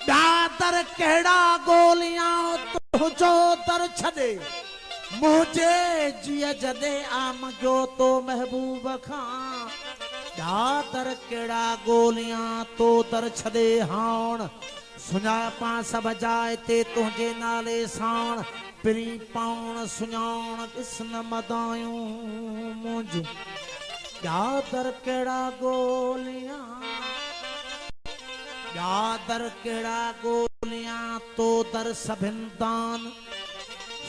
दादर केड़ा गोलियां तुझो दर छदे मुझे जिया जदे आम जो तो महबूब खां दादर केड़ा गोलियां तो दर छदे हाण सुञापा सब जाए ते तुझे नाले साण पिरी पाउण सुञाण किसन मदायूं मुझ दादर केड़ा गोलियां यादर केड़ा गोलियां तो दर सभिन दान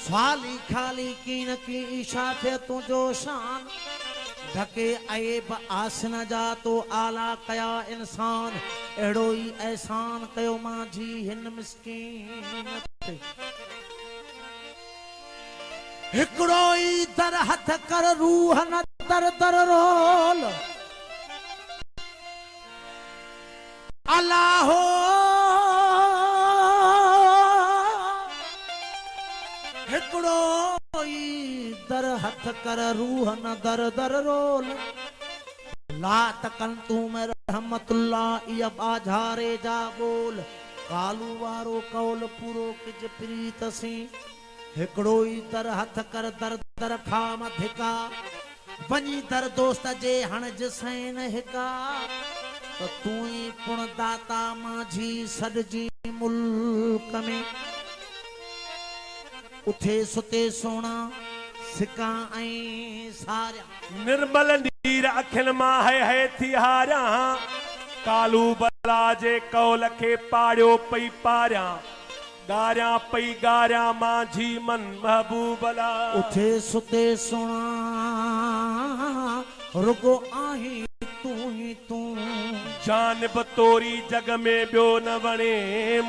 स्वाली खाली कीन की ईशा थे तुझो शान ढके ऐब आसन जा तो आला कया इंसान एड़ो ही एहसान कयो माझी हिन मिस्कीन ते हिकड़ो ही दर हथ कर रूह न दर दर रोल अल्लाहो हिकड़ो दर हथ कर रूह न दर दर रोल ला तकन तू में रहमतुल्लाह इया बाझारे जा बोल कालू वारो कौल पूरो किज प्रीत सी हिकड़ो दर हथ कर दर दर खाम धिका वनी दर दोस्त जे हण जसैन हिका तो तू ही पुण दाता माझी सदजी मुल्क में उठे सुते सोना सिका ऐं सारिया निर्मल नीर अखिल मां है थी हारा कालू बला जे कौल के पाड़ियो पई पारिया गारिया पई गारिया माझी मन महबूबला उठे सुते सोना रुगो आही तू ही तू जानब तोरी जग में बियो न वणे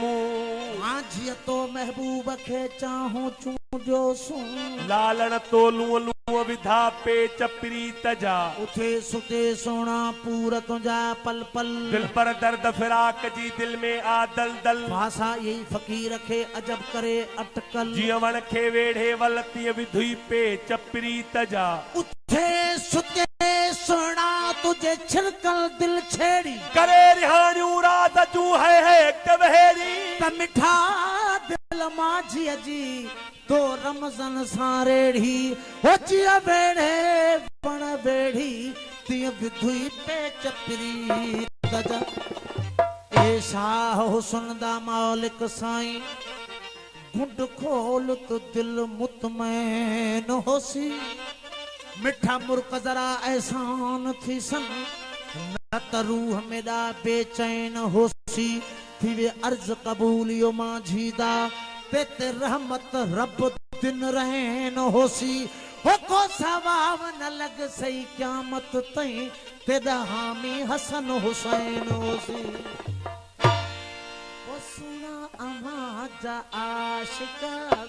मुंह माझी तो महबूब खे चाहूं चूंडियो सू लालण तो लूं लूं विधा पे चपरी तजा उठे सुते सोना पूर तुझा पल पल दिल पर दर्द फिराक जी दिल में आ दल दल भाषा यही फकीर खे अजब करे अटकल जिया वण खे वेढ़े वलती विधुई पे चपरी तजा उठे सुते सोना तुझे छिलकल दिल छेड़ी करे रिहाणियूं रात जू है कबहेरी त मिठा दिल माझी जी तो रमज़न सारेड़ी होचिया बेड़े पण बेड़ी तिय विधुई पे चपरी तजा ए शाह हुस्न दा मालिक साईं गुंड खोल तो दिल मुतमैन होसी मिठा मुर्क जरा एहसान थी सन न त रूह में दा बेचैन होसी थी वे अर्ज कबूलियो माझी दा ते रहमत रब दिन रहन होसी हो को सवाब न लग सही क़यामत तई तेदा हामी हसन हुसैन होसी ओ सुना अमाजा आशिक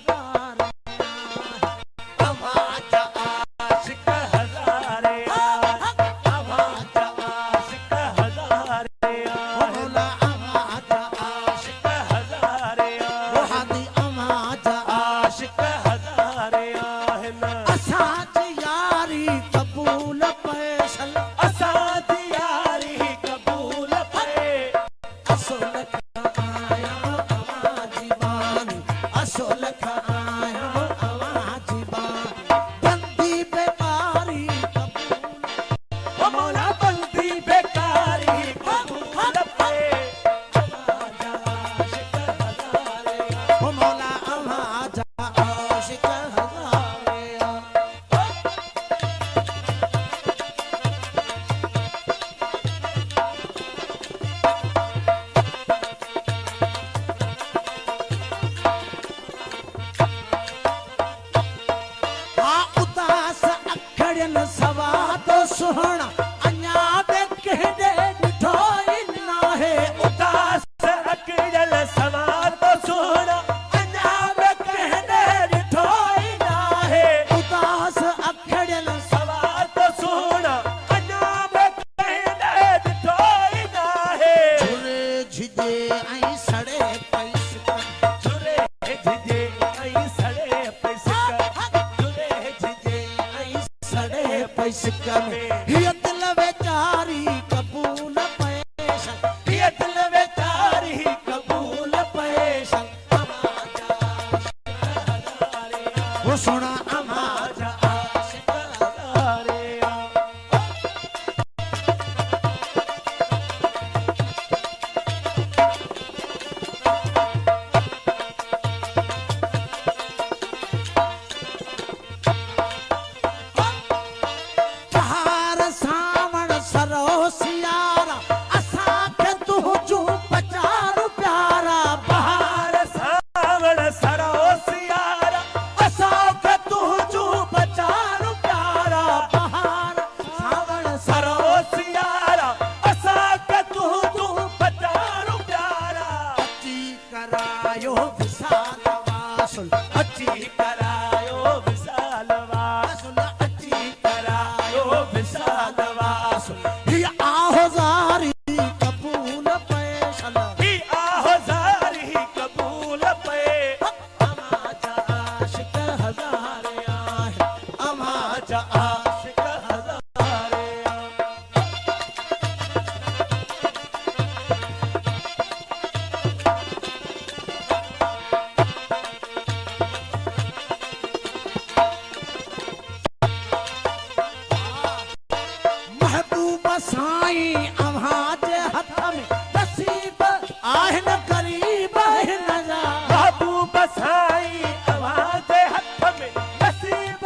गारा अमाजा आशिक हजारे अमाजा आशिक हजारे मौला अमाजा आशिक हजारे रोहानी अमाजा आशिक हजारे असाज यारी कबूल पैसल असाज यारी कबूल पे असोल आया अमाजी बानी असोल आया अमाजी बानी बंदी बेकारी कबूल ओ मौला बंदी बेकारी कबूल पे अमाजा आशिक हजारे ओ मौला अमाजा आशिक हजारे उदास अखड़न सवा तो सुहण अञा बे कहडे ॾिठो ई न है उदास अकड़ल सवार तो सोना अञा बे कहडे ॾिठो ई न है उदास अखड़न सवार तो सोना अञा में कहने ॾिठो ई न है झुरे झिजे ऐं सड़े पैस झुरे झिजे ऐं सड़े पैसा झुरे झिजे ऐं सड़े पैस में हिय दिल वेचारी कबूल पैसा ये दिल में तारी कबूल करायो विशाल वासुल अची करायो विशाल वासुल अची करायो विशाल वासुल ही आहोजारी कबूल पैसल ही आहोजारी कबूल पे अमाजा आशिक हजारे आहे अमाजा आशिक हजारे महबूब साईं अव्हांजे हथ में नसीब आहिन गरीब हिन जा महबूब साईं अवाजे हथ में नसीब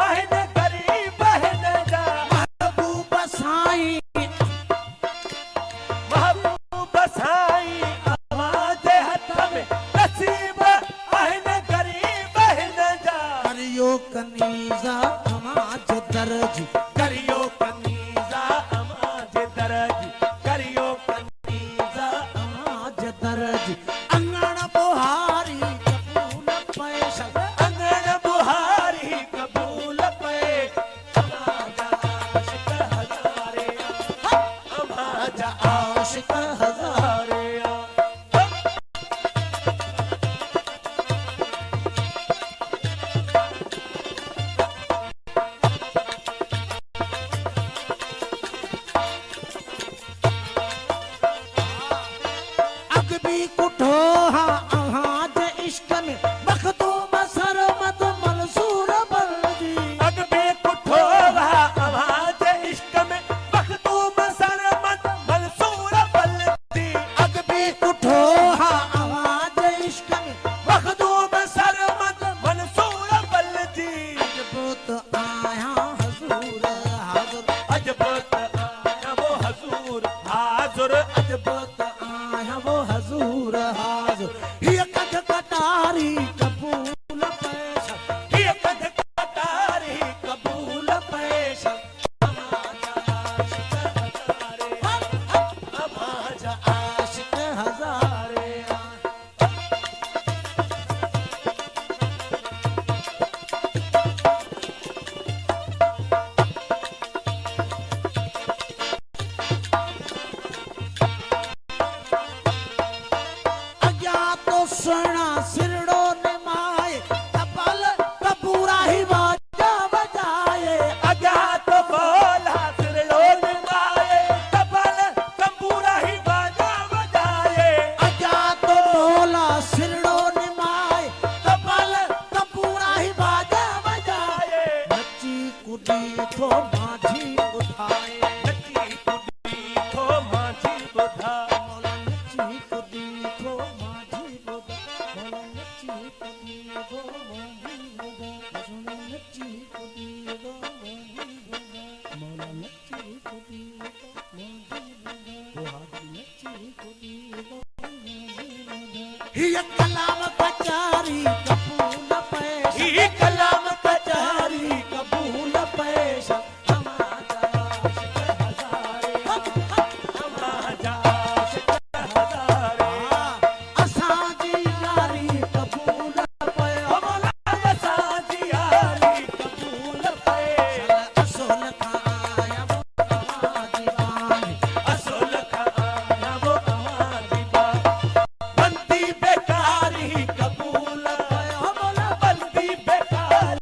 आहिन गरीब हिन जा महबूब साईं महबूब साईं अवाजे हथ में नसीब आहिन गरीब हिन जा करियो कनीज़ा अव्हांजे दर्जी करियो कनीज़ा अमाजे दर्जी करियो कनीज़ा अव्हांजे दर्जी अंगण बुहारी कबूल पैसल अंगण बुहारी कबूल पे अमाजा आशिक हजारे अमाजा आशिक हजारे अग भी कुठो हा अव्हांजे इश्क में मखदूम सरमद मंसूर बल्दी अग बे कुठो वहा अवाजे इश्क में मखदूम सरमत मंसूर बल्दी अग भी कुठो हा अव्हांजे इश्क में मखदूम सरमत मंसूर बल्दी अजबोत आया हजूर हाज़िर अजबत आया वो हजूर हाजुर अजबोत आया वो हजूर हाज़िर ये कद कटारी कबूल पैसल ये कद कटारी कबूल पैसा अमाजा आशिक हजारे अमाजा आशिक हजारे अज्ञात सुना सिरड़ो ने माए तबल तबूरा ही बाजा बजाए अज्ञात बोला सिरलोन गाए तबल तंबूरा ही बाजा बजाए अज्ञात बोला सिरड़ो ने माए तबल तबूरा ही बाजा बजाए नची कुदी तो माझी उठाए नची कुड़ी को माझी बुधा मौला नची कुदी तो माझी बुधा मौला नची कुदी तो माझी बुधा मौला नची कुदी तो माझी बुधा मौला नची कुदी तो माझी बुधा हाथ नची कुदी तो माझी बुधा ही कलाम कचारी कबूल पैसा ही कलाम